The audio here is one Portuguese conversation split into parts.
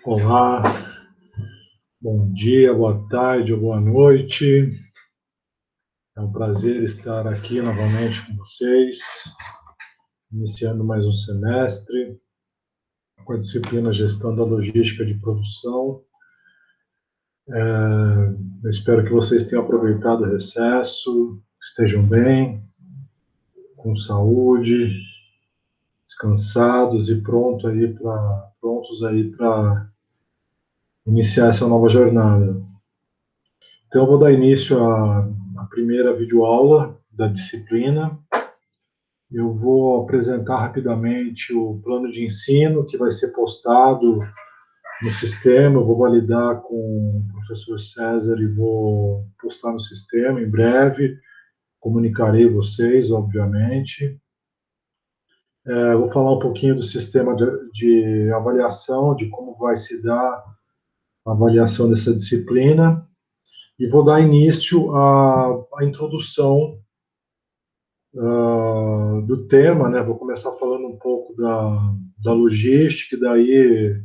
Olá, bom dia, boa tarde ou boa noite. É um prazer estar aqui novamente com vocês, iniciando mais um semestre com a disciplina Gestão da Logística de Produção. Eu espero que vocês tenham aproveitado o recesso, estejam bem, com saúde, descansados e prontos aí para iniciar essa nova jornada. Então, eu vou dar início à primeira videoaula da disciplina. Eu vou apresentar rapidamente o plano de ensino que vai ser postado no sistema. Eu vou validar com o professor César e vou postar no sistema em breve. Comunicarei vocês, obviamente. Vou falar um pouquinho do sistema de avaliação, de como vai se dar a avaliação dessa disciplina. E vou dar início à introdução do tema, né? Vou começar falando um pouco da logística, e daí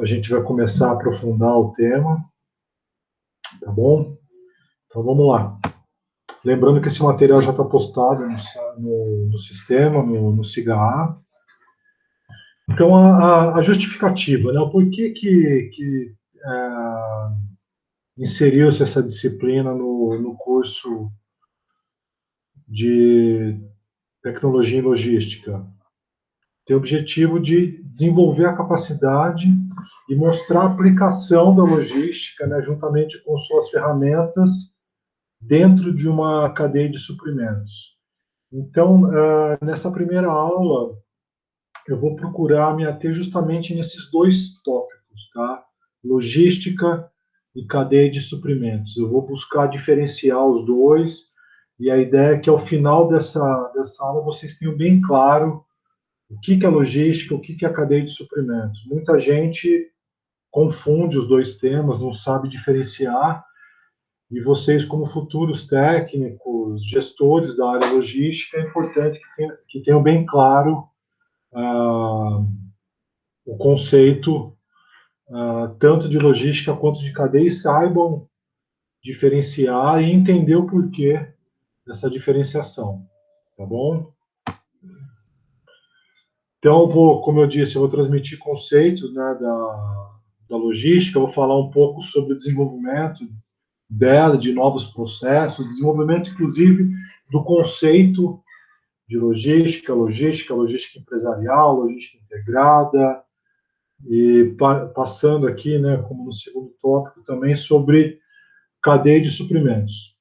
a gente vai começar a aprofundar o tema, tá bom? Então vamos lá. Lembrando que esse material já está postado no sistema, no SIGA. Então a justificativa, né? O porquê que inseriu-se essa disciplina no curso de tecnologia em logística? Tem o objetivo de desenvolver a capacidade e mostrar a aplicação da logística, né, juntamente com suas ferramentas, dentro de uma cadeia de suprimentos. Então, nessa primeira aula, eu vou procurar me ater justamente nesses dois tópicos, tá? Logística e cadeia de suprimentos. Eu vou buscar diferenciar os dois, e a ideia é que ao final dessa aula vocês tenham bem claro o que é logística, o que é a cadeia de suprimentos. Muita gente confunde os dois temas, não sabe diferenciar, e vocês, como futuros técnicos, gestores da área logística, é importante que tenham bem claro o conceito tanto de logística quanto de cadeia, e saibam diferenciar e entender o porquê dessa diferenciação, tá bom? Então, como eu disse, eu vou transmitir conceitos, né, da logística, eu vou falar um pouco sobre o desenvolvimento dela, de novos processos, desenvolvimento, inclusive, do conceito de logística empresarial, logística integrada, e passando aqui, né, como no segundo tópico, também sobre cadeia de suprimentos.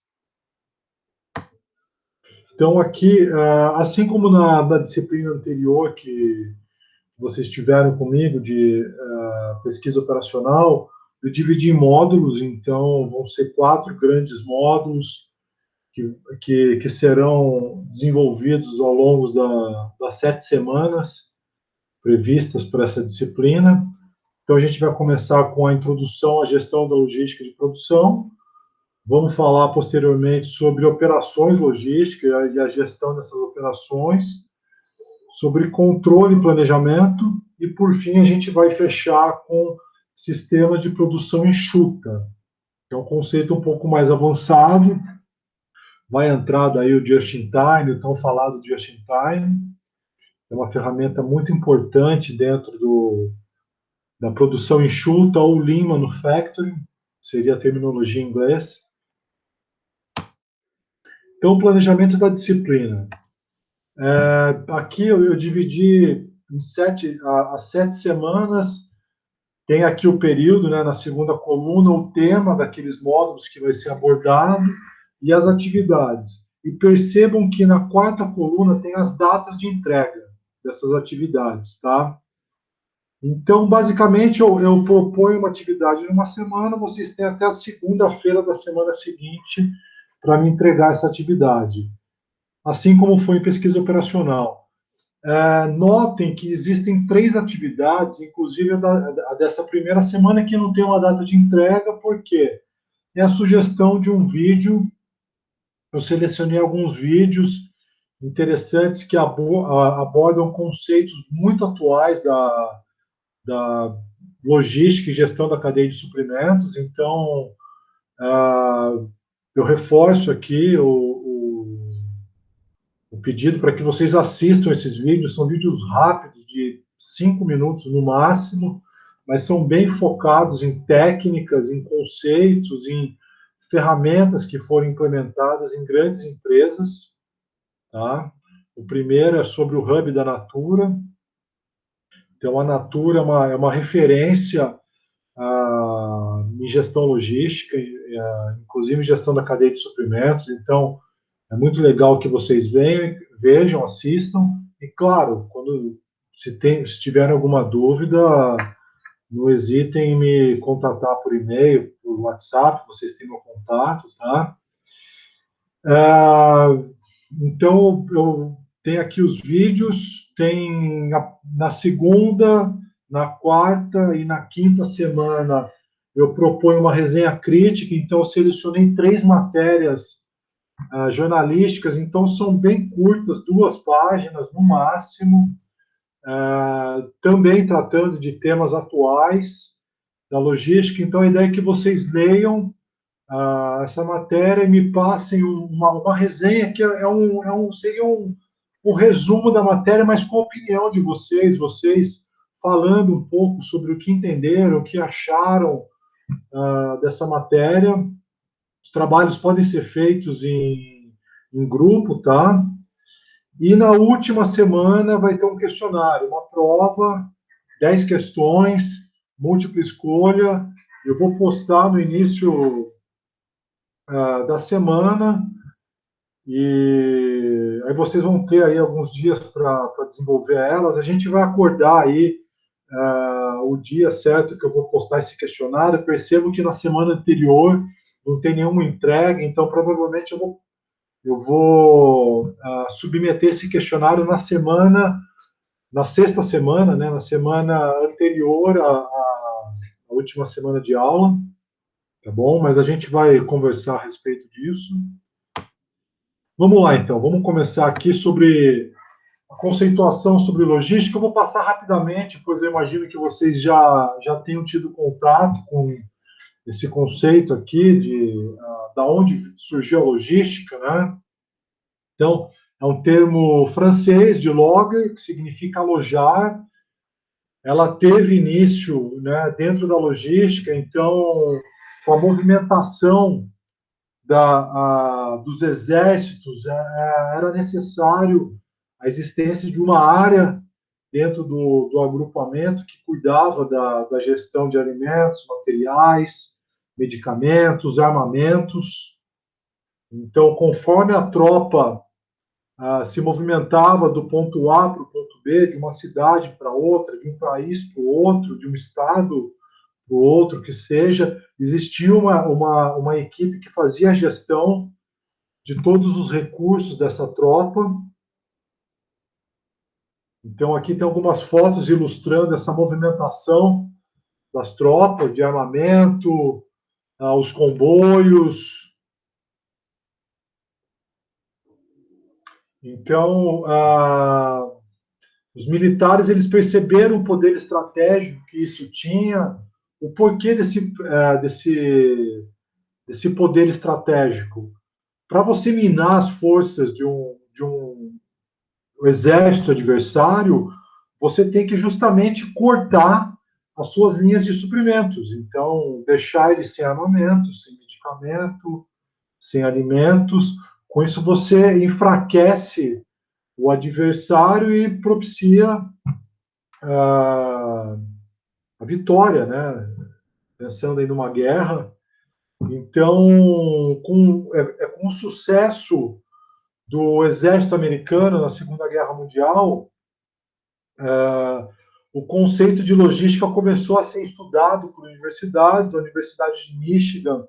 Então, aqui, assim como na disciplina anterior que vocês tiveram comigo de pesquisa operacional, eu dividi em módulos, então vão ser 4 grandes módulos que serão desenvolvidos ao longo das 7 semanas previstas para essa disciplina. Então, a gente vai começar com a introdução à gestão da logística de produção. Vamos falar posteriormente sobre operações logísticas e a gestão dessas operações, sobre controle e planejamento, e, por fim, a gente vai fechar com sistema de produção enxuta, que é um conceito um pouco mais avançado. Vai entrar daí o just-in-time, o tão falado just-in-time. É uma ferramenta muito importante dentro da produção enxuta, ou Lean Manufacturing, seria a terminologia em inglês. Então, o planejamento da disciplina. Aqui eu dividi em 7 semanas. Tem aqui o período, né, na segunda coluna, o tema daqueles módulos que vai ser abordado e as atividades. E percebam que na quarta coluna tem as datas de entrega dessas atividades, tá? Então, basicamente, eu proponho uma atividade numa semana, vocês têm até a segunda-feira da semana seguinte para me entregar essa atividade. Assim como foi em pesquisa operacional. Notem que existem 3 atividades, inclusive a dessa primeira semana, que não tem uma data de entrega, por quê? é a sugestão de um vídeo. Eu selecionei alguns vídeos interessantes que abordam conceitos muito atuais da logística e gestão da cadeia de suprimentos. Então, eu reforço aqui o pedido para que vocês assistam esses vídeos. São vídeos rápidos, de 5 minutos no máximo, mas são bem focados em técnicas, em conceitos, em ferramentas que foram implementadas em grandes empresas. Tá? O primeiro é sobre o Hub da Natura. Então, a Natura é uma referência em gestão logística, inclusive gestão da cadeia de suprimentos. Então, é muito legal que vocês vejam, assistam. E, claro, se tiverem alguma dúvida, não hesitem em me contatar por e-mail, por WhatsApp, vocês têm meu contato, tá? Então, eu tenho aqui os vídeos, na segunda, na quarta e na quinta semana eu proponho uma resenha crítica, então eu selecionei 3 matérias jornalísticas, então são bem curtas, 2 páginas no máximo, também tratando de temas atuais da logística. Então a ideia é que vocês leiam essa matéria e me passem uma resenha que seria um resumo da matéria, mas com a opinião de vocês falando um pouco sobre o que entenderam, o que acharam dessa matéria. Os trabalhos podem ser feitos em grupo, tá? E na última semana vai ter um questionário, uma prova, 10 questões, múltipla escolha. Eu vou postar no início da semana, e aí vocês vão ter aí alguns dias para desenvolver elas. A gente vai acordar aí o dia certo que eu vou postar esse questionário. Eu percebo que na semana anterior não tem nenhuma entrega, então provavelmente eu vou submeter esse questionário na sexta semana, né, na semana anterior à última semana de aula, tá bom? Mas a gente vai conversar a respeito disso. Vamos lá, então. Vamos começar aqui sobre a conceituação sobre logística. Eu vou passar rapidamente, pois eu imagino que vocês já tenham tido contato com esse conceito aqui da onde surgiu a logística, né? Então, é um termo francês de loger, que significa alojar. Ela teve início, né, dentro da logística, então, com a movimentação dos exércitos, era necessário a existência de uma área dentro do agrupamento que cuidava da gestão de alimentos, materiais, medicamentos, armamentos. Então, conforme a tropa se movimentava do ponto A para o ponto B, de uma cidade para outra, de um país para o outro, de um estado para o outro, que seja, existia uma equipe que fazia a gestão de todos os recursos dessa tropa. Então, aqui tem algumas fotos ilustrando essa movimentação das tropas de armamento, os comboios. Então, os militares eles perceberam o poder estratégico que isso tinha, o porquê desse poder estratégico. Para você minar as forças de um exército adversário, você tem que justamente cortar as suas linhas de suprimentos. Então, deixar ele sem armamento, sem medicamento, sem alimentos. Com isso, você enfraquece o adversário e propicia a vitória, né? Pensando aí numa guerra. Então, com o sucesso do exército americano na Segunda Guerra Mundial, o conceito de logística começou a ser estudado por universidades. A Universidade de Michigan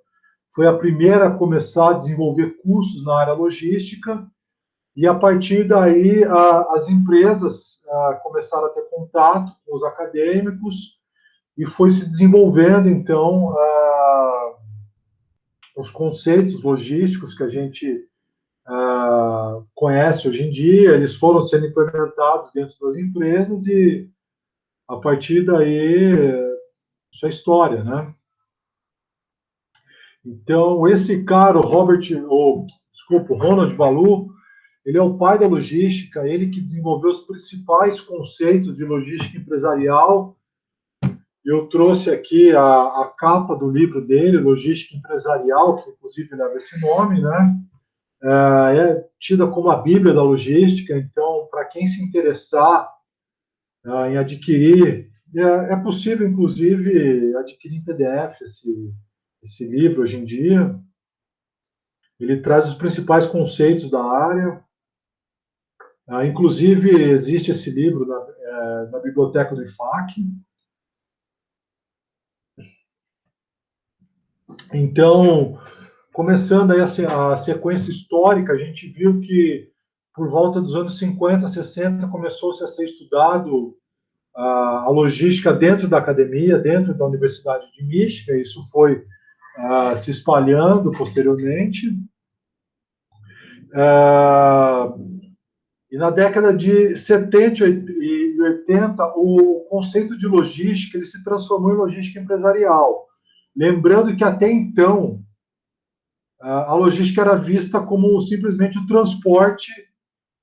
foi a primeira a começar a desenvolver cursos na área logística, e a partir daí as empresas começaram a ter contato com os acadêmicos e foi se desenvolvendo, então, os conceitos logísticos que a gente conhece hoje em dia, eles foram sendo implementados dentro das empresas e, a partir daí, isso é história, né? Então, esse cara, o Ronald Ballou, ele é o pai da logística, ele que desenvolveu os principais conceitos de logística empresarial. Eu trouxe aqui a capa do livro dele, Logística Empresarial, que inclusive leva esse nome, né? É tida como a Bíblia da logística, então, para quem se interessar em adquirir, é possível, inclusive, adquirir em PDF esse livro hoje em dia. Ele traz os principais conceitos da área. Inclusive, existe esse livro na biblioteca do IFAC. Então, começando aí a sequência histórica, a gente viu que por volta dos anos 50, 60, começou-se a ser estudado a logística dentro da academia, dentro da Universidade de Michigan. Isso foi se espalhando posteriormente. E na década de 70 e 80, o conceito de logística ele se transformou em logística empresarial. Lembrando que até então a logística era vista como simplesmente o transporte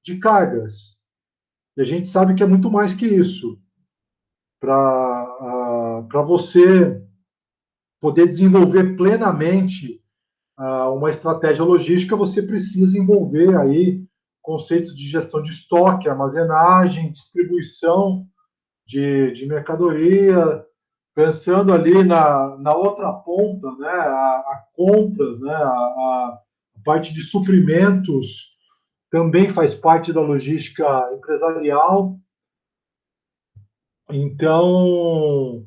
de cargas. E a gente sabe que é muito mais que isso. Para você poder desenvolver plenamente uma estratégia logística, você precisa envolver aí conceitos de gestão de estoque, armazenagem, distribuição de mercadoria, pensando ali na outra ponta, né, a compras, né, a parte de suprimentos também faz parte da logística empresarial. Então,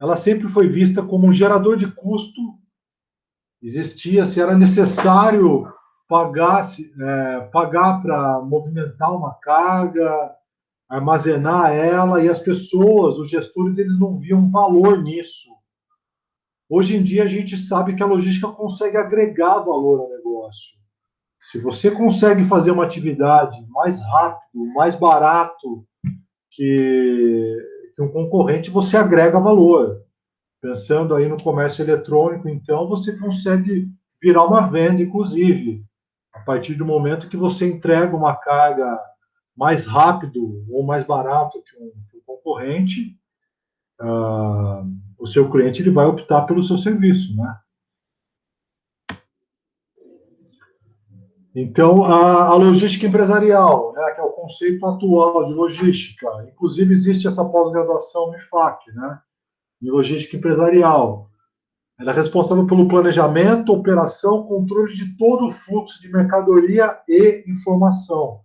ela sempre foi vista como um gerador de custo. Existia, se era necessário pagar para movimentar uma carga, armazenar ela, e as pessoas, os gestores, eles não viam valor nisso. Hoje em dia, a gente sabe que a logística consegue agregar valor ao negócio. Se você consegue fazer uma atividade mais rápido, mais barato que um concorrente, você agrega valor. Pensando aí no comércio eletrônico, então, você consegue virar uma venda, inclusive, a partir do momento que você entrega uma carga mais rápido ou mais barato que um concorrente, o seu cliente ele vai optar pelo seu serviço, né? Então, a logística empresarial, né, que é o conceito atual de logística, inclusive existe essa pós-graduação no IFAC, né, em logística empresarial. Ela é responsável pelo planejamento, operação, controle de todo o fluxo de mercadoria e informação.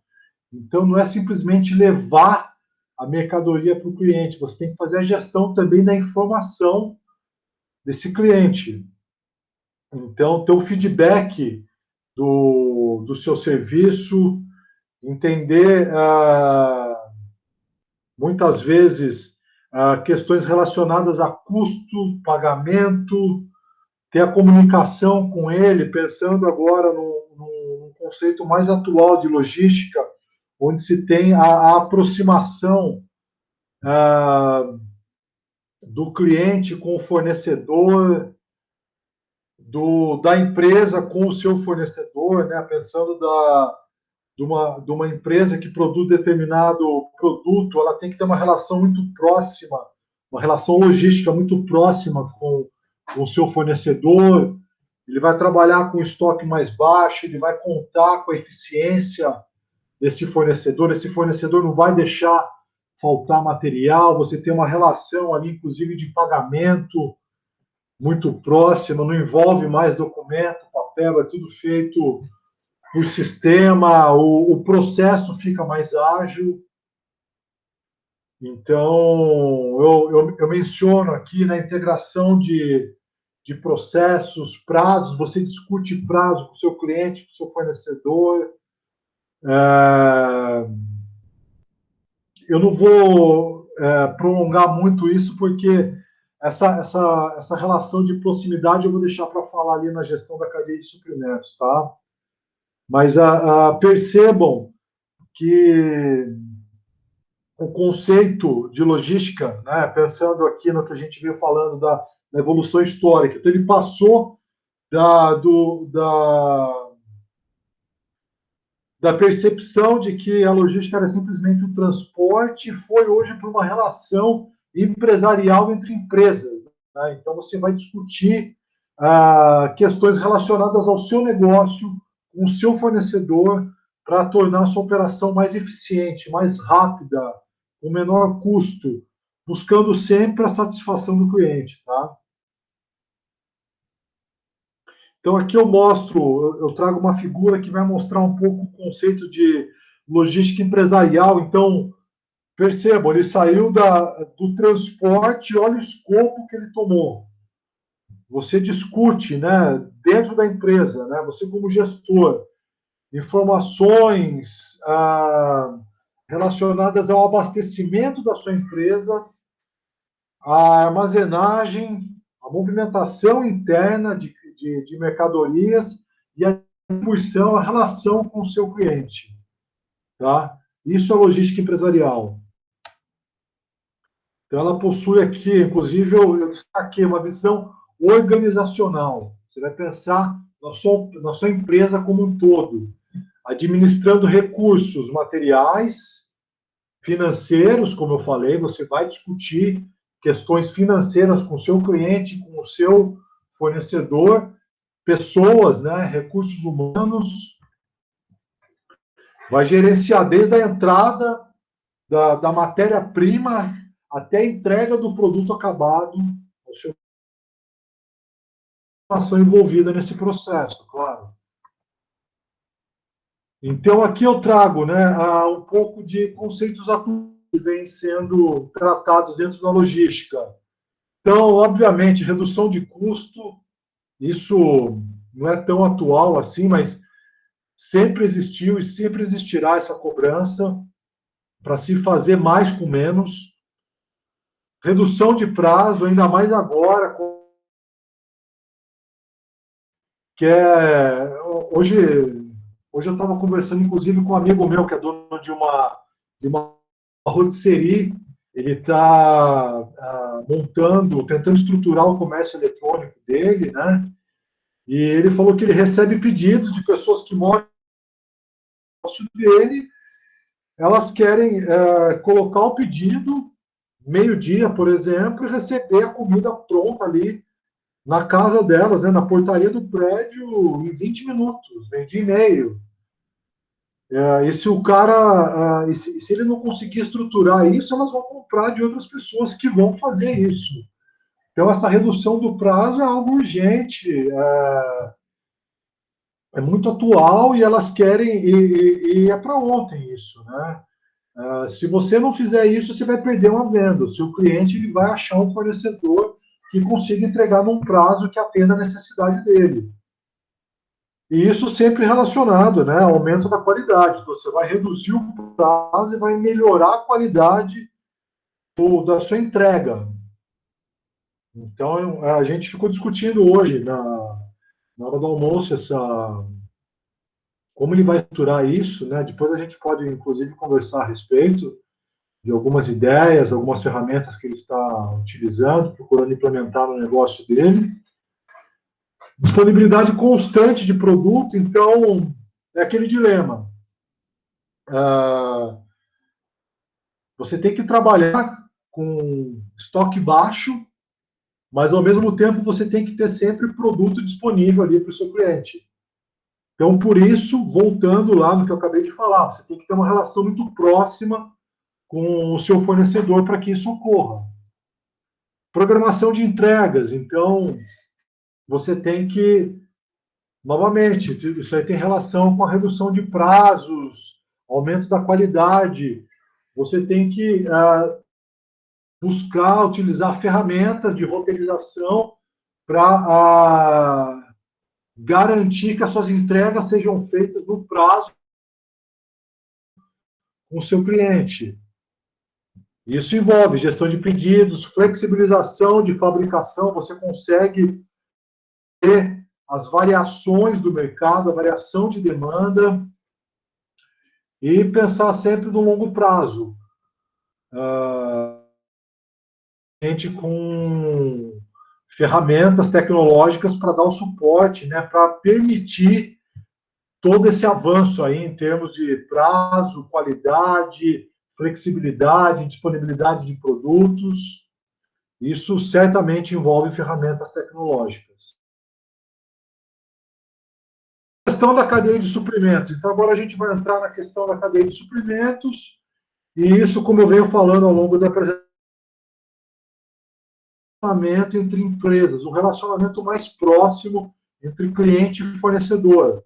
Então, não é simplesmente levar a mercadoria para o cliente, você tem que fazer a gestão também da informação desse cliente. Então, ter o feedback do seu serviço, entender muitas vezes questões relacionadas a custo, pagamento, ter a comunicação com ele, pensando agora no conceito mais atual de logística, onde se tem a aproximação do cliente com o fornecedor, da empresa com o seu fornecedor, né? Pensando de uma empresa que produz determinado produto, ela tem que ter uma relação muito próxima, uma relação logística muito próxima com o seu fornecedor. Ele vai trabalhar com estoque mais baixo, ele vai contar com a eficiência desse fornecedor. Esse fornecedor não vai deixar faltar material. Você tem uma relação ali, inclusive, de pagamento muito próxima, não envolve mais documento, papel, é tudo feito por sistema, o processo fica mais ágil. Então, eu menciono aqui na integração de processos, prazos, você discute prazo com o seu cliente, com o seu fornecedor. Eu não vou prolongar muito isso, porque essa relação de proximidade eu vou deixar para falar ali na gestão da cadeia de suprimentos, tá? Mas percebam que o conceito de logística, né, pensando aqui no que a gente veio falando da evolução histórica, então ele passou da percepção de que a logística era simplesmente o transporte e foi hoje para uma relação empresarial entre empresas. Né? Então, você vai discutir questões relacionadas ao seu negócio, com o seu fornecedor, para tornar a sua operação mais eficiente, mais rápida, com menor custo, buscando sempre a satisfação do cliente. Tá? Então, aqui eu mostro, eu trago uma figura que vai mostrar um pouco o conceito de logística empresarial. Então, percebam, ele saiu do transporte, olha o escopo que ele tomou. Você discute, né, dentro da empresa, né, você como gestor, informações relacionadas ao abastecimento da sua empresa, a armazenagem, a movimentação interna de mercadorias e a distribuição, a relação com o seu cliente. Tá? Isso é logística empresarial. Então, ela possui aqui, inclusive, eu destaquei uma visão organizacional. Você vai pensar na sua empresa como um todo, administrando recursos materiais, financeiros, como eu falei, você vai discutir questões financeiras com o seu cliente, com o seu fornecedor, pessoas, né, recursos humanos, vai gerenciar desde a entrada da matéria-prima até a entrega do produto acabado, a sua informação envolvida nesse processo, claro. Então, aqui eu trago, né, um pouco de conceitos atuais que vêm sendo tratados dentro da logística. Então, obviamente, redução de custo, isso não é tão atual assim, mas sempre existiu e sempre existirá essa cobrança para se fazer mais com menos. Redução de prazo, ainda mais agora, que é hoje, hoje eu estava conversando inclusive com um amigo meu que é dono de uma rotisserie. Ele está montando, tentando estruturar o comércio eletrônico dele, né? E ele falou que ele recebe pedidos de pessoas que moram no negócio dele, elas querem colocar o pedido meio-dia, por exemplo, e receber a comida pronta ali na casa delas, né, na portaria do prédio, em 20 minutos, meio-dia e meio. E se o cara, se ele não conseguir estruturar isso, elas vão comprar de outras pessoas que vão fazer isso. Então, essa redução do prazo é algo urgente, é muito atual e elas querem, e é para ontem isso, né? Se você não fizer isso, você vai perder uma venda. O seu cliente ele vai achar um fornecedor que consiga entregar num prazo que atenda a necessidade dele. E isso sempre relacionado, né, ao aumento da qualidade. Então, você vai reduzir o prazo e vai melhorar a qualidade da sua entrega. Então, a gente ficou discutindo hoje, na hora do almoço, como ele vai estruturar isso, né? Depois a gente pode, inclusive, conversar a respeito de algumas ideias, algumas ferramentas que ele está utilizando, procurando implementar no negócio dele. Disponibilidade constante de produto, então, é aquele dilema. Você tem que trabalhar com estoque baixo, mas ao mesmo tempo você tem que ter sempre produto disponível ali para o seu cliente. Então, por isso, voltando lá no que eu acabei de falar, você tem que ter uma relação muito próxima com o seu fornecedor para que isso ocorra. Programação de entregas, então, você tem que, novamente, isso aí tem relação com a redução de prazos, aumento da qualidade. Você tem que buscar utilizar ferramentas de roteirização para garantir que as suas entregas sejam feitas no prazo com o seu cliente. Isso envolve gestão de pedidos, flexibilização de fabricação, você consegue ter as variações do mercado, a variação de demanda, e pensar sempre no longo prazo. Gente com ferramentas tecnológicas para dar o suporte, né, para permitir todo esse avanço aí em termos de prazo, qualidade, flexibilidade, disponibilidade de produtos. Isso certamente envolve ferramentas tecnológicas. A questão da cadeia de suprimentos. Então, agora a gente vai entrar na questão da cadeia de suprimentos, e isso, como eu venho falando ao longo da apresentação, entre empresas, um relacionamento mais próximo entre cliente e fornecedor.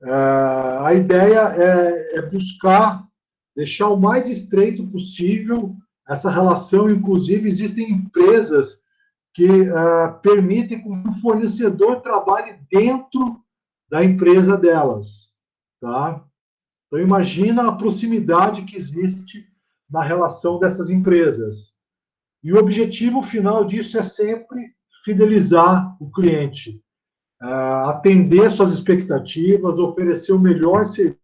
A ideia é buscar deixar o mais estreito possível essa relação. Inclusive, existem empresas que permitem que o fornecedor trabalhe dentro da empresa delas. Tá? Então, imagina a proximidade que existe na relação dessas empresas. E o objetivo final disso é sempre fidelizar o cliente, atender suas expectativas, oferecer o melhor serviço,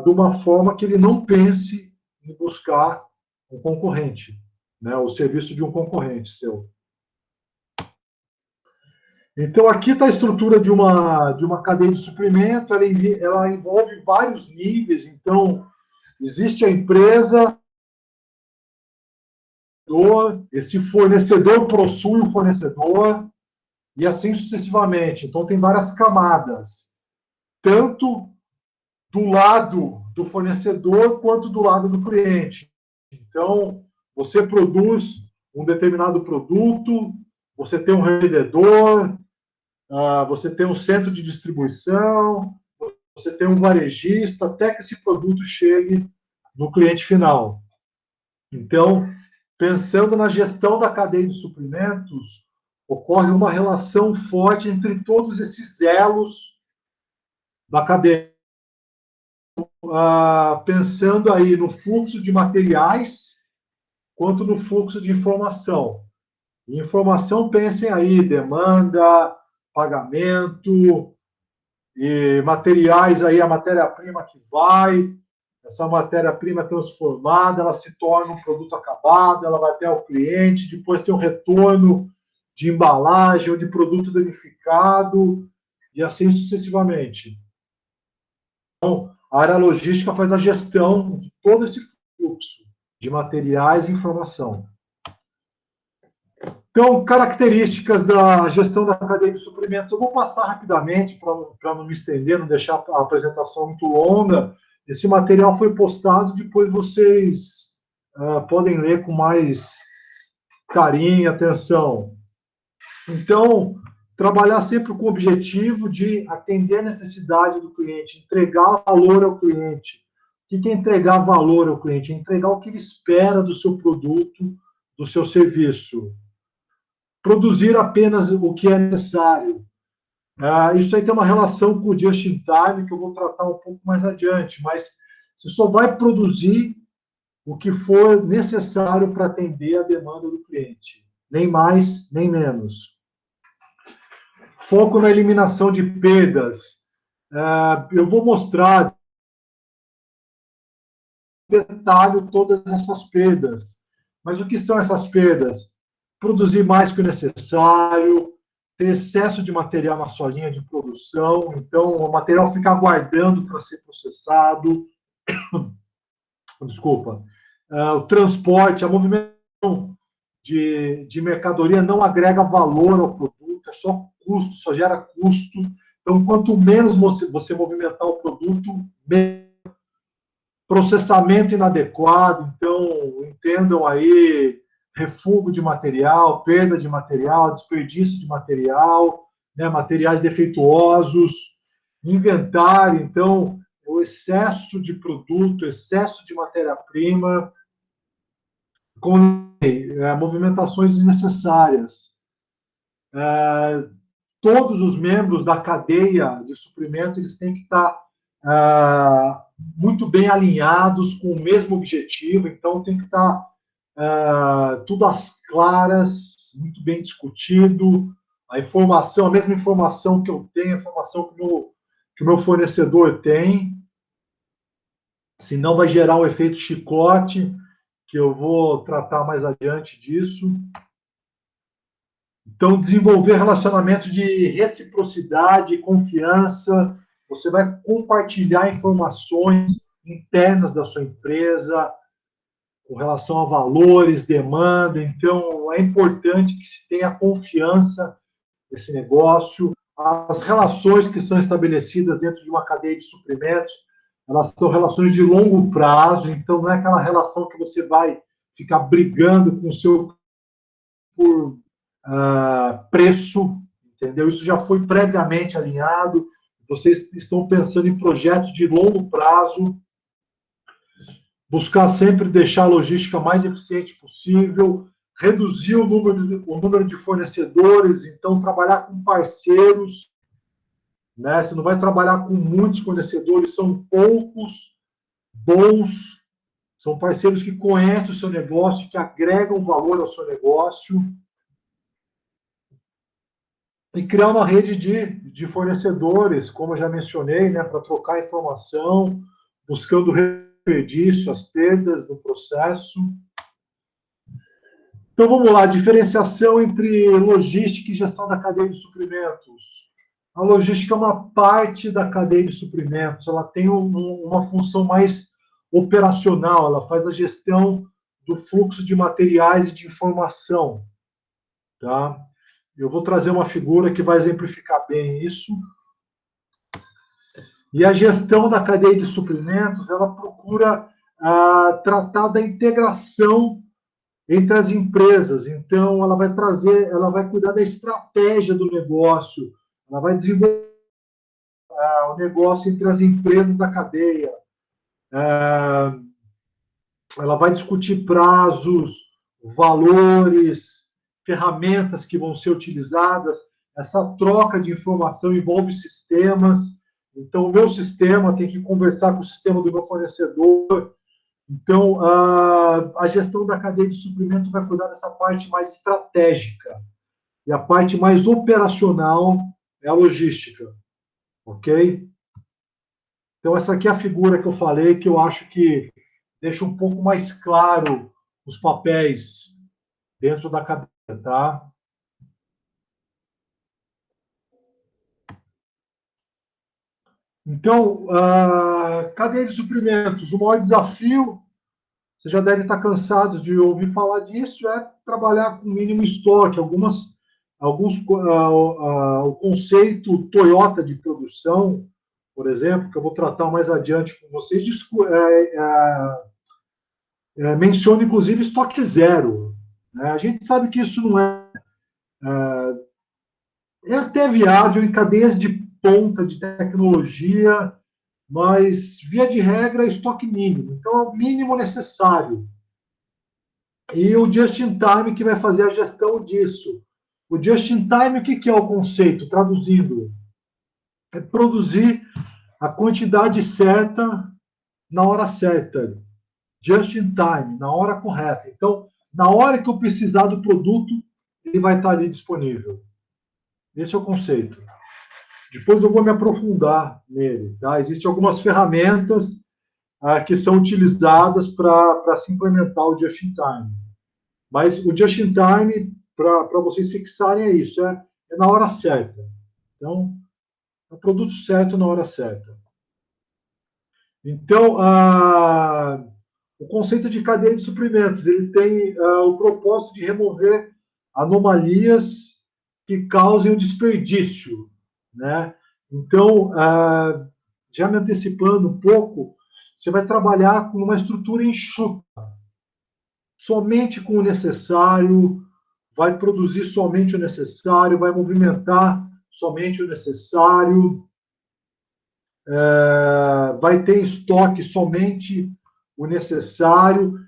de uma forma que ele não pense em buscar um concorrente, né, o serviço de um concorrente seu. Então, aqui está a estrutura de uma cadeia de suprimento, ela envolve vários níveis. Então, existe a empresa, esse fornecedor possui o fornecedor, e assim sucessivamente. Então, tem várias camadas, tanto do lado do fornecedor quanto do lado do cliente. Então, você produz um determinado produto, você tem um revendedor, você tem um centro de distribuição, você tem um varejista, até que esse produto chegue no cliente final. Então, pensando na gestão da cadeia de suprimentos, ocorre uma relação forte entre todos esses elos da cadeia. Pensando aí no fluxo de materiais, quanto no fluxo de informação. Informação, pensem aí, demanda, pagamento, e materiais aí, a matéria-prima que vai, essa matéria-prima transformada, ela se torna um produto acabado, ela vai até o cliente, depois tem um retorno de embalagem ou de produto danificado, e assim sucessivamente. Então, a área logística faz a gestão de todo esse fluxo de materiais e informação. Então, características da gestão da cadeia de suprimentos. Eu vou passar rapidamente para não me estender, não deixar a apresentação muito longa. Esse material foi postado, depois vocês podem ler com mais carinho e atenção. Então, trabalhar sempre com o objetivo de atender a necessidade do cliente, entregar valor ao cliente. O que é entregar valor ao cliente? É entregar o que ele espera do seu produto, do seu serviço. Produzir apenas o que é necessário. Isso aí tem uma relação com o just in time, que eu vou tratar um pouco mais adiante, mas você só vai produzir o que for necessário para atender a demanda do cliente, nem mais, nem menos. Foco na eliminação de perdas. Eu vou mostrar em detalhe todas essas perdas. Mas o que são essas perdas? Produzir mais que o necessário, ter excesso de material na sua linha de produção, então o material fica aguardando para ser processado. Desculpa. O transporte, a movimentação de mercadoria não agrega valor ao produto, é só custo, só gera custo. Então, quanto menos você movimentar o produto, menos processamento inadequado. Então, entendam aí refugo de material, perda de material, desperdício de material, né, materiais defeituosos, inventário, então, o excesso de produto, excesso de matéria-prima, com movimentações desnecessárias. Todos os membros da cadeia de suprimento eles têm que estar muito bem alinhados com o mesmo objetivo, então tem que estar tudo às claras, muito bem discutido, a informação, a mesma informação que eu tenho, a informação que o meu fornecedor tem, senão vai gerar um efeito chicote, que eu vou tratar mais adiante disso. Então, desenvolver relacionamentos de reciprocidade e confiança. Você vai compartilhar informações internas da sua empresa com relação a valores, demanda. Então, é importante que se tenha confiança nesse negócio. As relações que são estabelecidas dentro de uma cadeia de suprimentos, elas são relações de longo prazo. Então, não é aquela relação que você vai ficar brigando com o seu por preço, entendeu? Isso já foi previamente alinhado. Vocês estão pensando em projetos de longo prazo, buscar sempre deixar a logística mais eficiente possível, reduzir o número de fornecedores, então trabalhar com parceiros, né? Você não vai trabalhar com muitos fornecedores, são poucos bons, são parceiros que conhecem o seu negócio, que agregam valor ao seu negócio. E criar uma rede de fornecedores, como eu já mencionei, né, para trocar informação, buscando desperdício, as perdas do processo. Então vamos lá, diferenciação entre logística e gestão da cadeia de suprimentos. A logística é uma parte da cadeia de suprimentos, ela tem uma função mais operacional, ela faz a gestão do fluxo de materiais e de informação, tá? Eu vou trazer uma figura que vai exemplificar bem isso. E a gestão da cadeia de suprimentos, ela procura tratar da integração entre as empresas. Então, ela vai trazer, ela vai cuidar da estratégia do negócio, ela vai desenvolver o negócio entre as empresas da cadeia. Ela vai discutir prazos, valores, ferramentas que vão ser utilizadas. Essa troca de informação envolve sistemas. Então, o meu sistema tem que conversar com o sistema do meu fornecedor. Então, a gestão da cadeia de suprimento vai cuidar dessa parte mais estratégica. E a parte mais operacional é a logística. Ok? Então, essa aqui é a figura que eu falei, que eu acho que deixa um pouco mais claro os papéis dentro da cadeia, tá? Então, cadeia de suprimentos, o maior desafio, você já deve estar cansado de ouvir falar disso, é trabalhar com mínimo estoque. O conceito Toyota de produção, por exemplo, que eu vou tratar mais adiante com vocês, menciona inclusive estoque zero, né? A gente sabe que isso não é até viável em cadeias de ponta de tecnologia, mas, via de regra, é estoque mínimo. Então, é o mínimo necessário. E o just-in-time que vai fazer a gestão disso. O just-in-time, o que é o conceito? Traduzindo, é produzir a quantidade certa na hora certa. Just-in-time, na hora correta. Então, na hora que eu precisar do produto, ele vai estar ali disponível. Esse é o conceito. Depois eu vou me aprofundar nele. Tá? Existem algumas ferramentas que são utilizadas para se implementar o just-in-time. Mas o just-in-time, para vocês fixarem, é isso, é na hora certa. Então, é o produto certo na hora certa. Então, o conceito de cadeia de suprimentos, ele tem o propósito de remover anomalias que causem o desperdício, né? Então, já me antecipando um pouco, você vai trabalhar com uma estrutura enxuta, somente com o necessário, vai produzir somente o necessário, vai movimentar somente o necessário, vai ter estoque somente o necessário.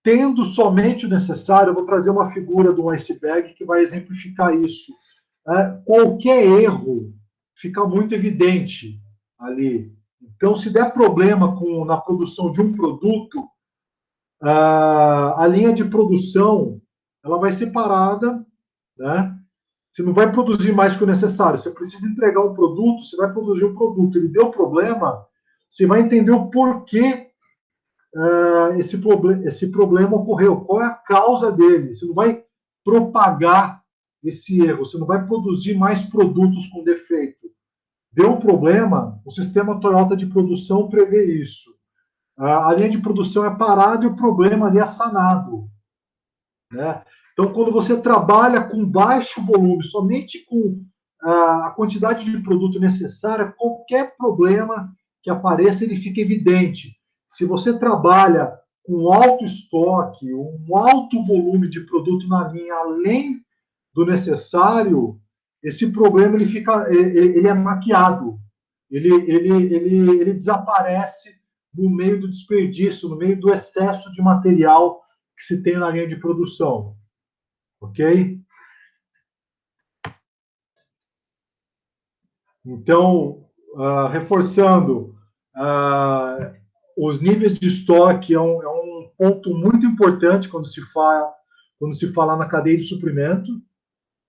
Tendo somente o necessário, eu vou trazer uma figura do iceberg que vai exemplificar isso. Qualquer erro fica muito evidente ali. Então, se der problema na produção de um produto, a linha de produção ela vai ser parada, né? Você não vai produzir mais que o necessário. Você precisa entregar um produto, você vai produzir um produto. Ele deu problema, você vai entender o porquê esse problema ocorreu, qual é a causa dele. Você não vai propagar esse erro, você não vai produzir mais produtos com defeito. Deu um problema, o sistema Toyota de produção prevê isso. A linha de produção é parada e o problema ali é sanado, né? Então, quando você trabalha com baixo volume, somente com a quantidade de produto necessária, qualquer problema que apareça, ele fica evidente. Se você trabalha com alto estoque, um alto volume de produto na linha, além do necessário, esse problema ele é maquiado, ele desaparece no meio do desperdício, no meio do excesso de material que se tem na linha de produção. Ok? Então, reforçando, os níveis de estoque é um ponto muito importante quando se fala na cadeia de suprimento,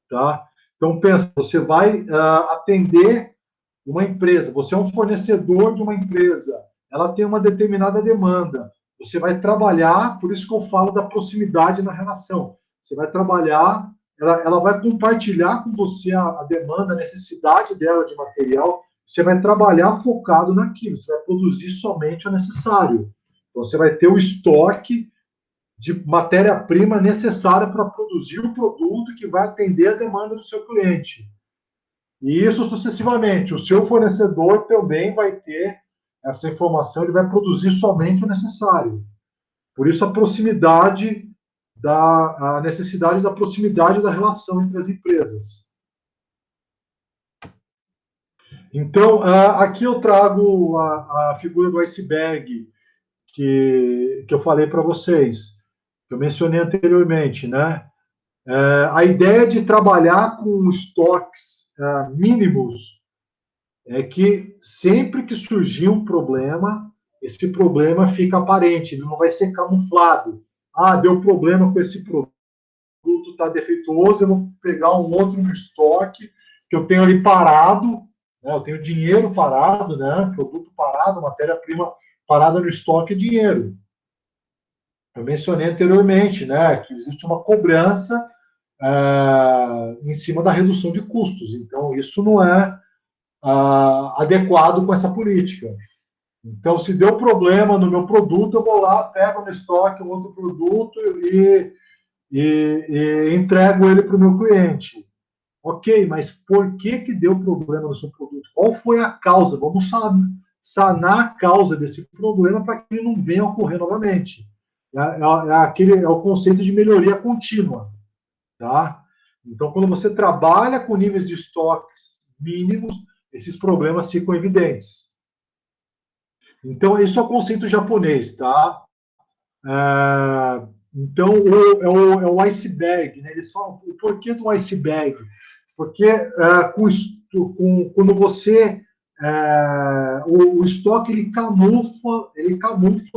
tá? Então, pensa, você vai atender uma empresa, você é um fornecedor de uma empresa, ela tem uma determinada demanda, você vai trabalhar, por isso que eu falo da proximidade na relação, você vai trabalhar, ela vai compartilhar com você a demanda, a necessidade dela de material, você vai trabalhar focado naquilo, você vai produzir somente o necessário. Então, você vai ter o estoque de matéria-prima necessária para produzir o produto que vai atender a demanda do seu cliente. E isso sucessivamente. O seu fornecedor também vai ter essa informação, ele vai produzir somente o necessário. Por isso a necessidade da proximidade da relação entre as empresas. Então, aqui eu trago a figura do iceberg que eu falei para vocês, que eu mencionei anteriormente, né? A ideia de trabalhar com estoques mínimos é que sempre que surgir um problema, esse problema fica aparente, ele não vai ser camuflado. Ah, deu problema com esse produto, está defeituoso, eu vou pegar um outro no estoque que eu tenho ali parado, né? Eu tenho dinheiro parado, né? Produto parado, matéria-prima parada no estoque é dinheiro. Eu mencionei anteriormente, né, que existe uma cobrança em cima da redução de custos. Então, isso não é adequado com essa política. Então, se deu problema no meu produto, eu vou lá, pego no estoque um outro produto e entrego ele para o meu cliente. Ok, mas por que deu problema no seu produto? Qual foi a causa? Vamos sanar a causa desse problema para que ele não venha a ocorrer novamente. É o conceito de melhoria contínua. Tá? Então, quando você trabalha com níveis de estoques mínimos, esses problemas ficam evidentes. Então, isso é o conceito japonês, tá? Então, é o iceberg, né? Eles falam o porquê do iceberg. Porque quando você o estoque ele camufla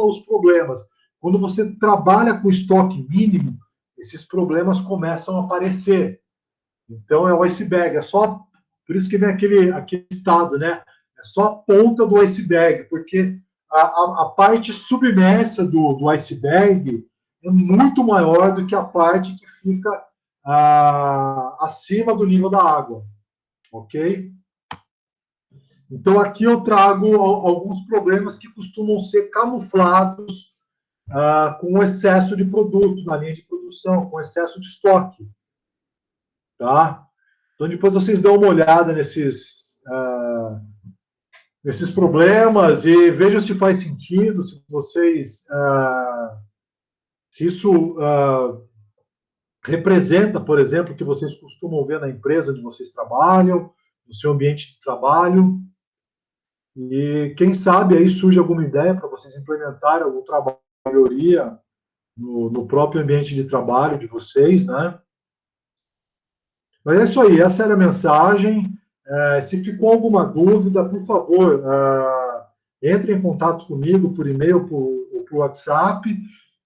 os problemas. Quando você trabalha com estoque mínimo, esses problemas começam a aparecer. Então é o iceberg, é só por isso que vem aquele ditado, né? É só a ponta do iceberg, porque a parte submersa do iceberg é muito maior do que a parte que fica acima do nível da água, ok? Então aqui eu trago alguns problemas que costumam ser camuflados com excesso de produto na linha de produção, com excesso de estoque, tá? Então depois vocês dão uma olhada nesses problemas e vejam se faz sentido, se vocês se isso representa, por exemplo, o que vocês costumam ver na empresa onde vocês trabalham, no seu ambiente de trabalho. E quem sabe aí surge alguma ideia para vocês implementarem algum trabalho de melhoria no próprio ambiente de trabalho de vocês, né? Mas é isso aí, essa era a mensagem. Se ficou alguma dúvida, por favor, Entre em contato comigo por e-mail ou por WhatsApp,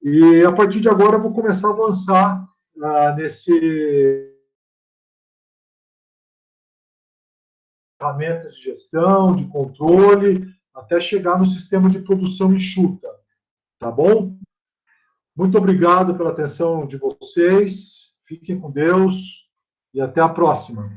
e a partir de agora eu vou começar a avançar nesse ferramentas de gestão, de controle, até chegar no sistema de produção enxuta, tá bom? Muito obrigado pela atenção de vocês, fiquem com Deus e até a próxima.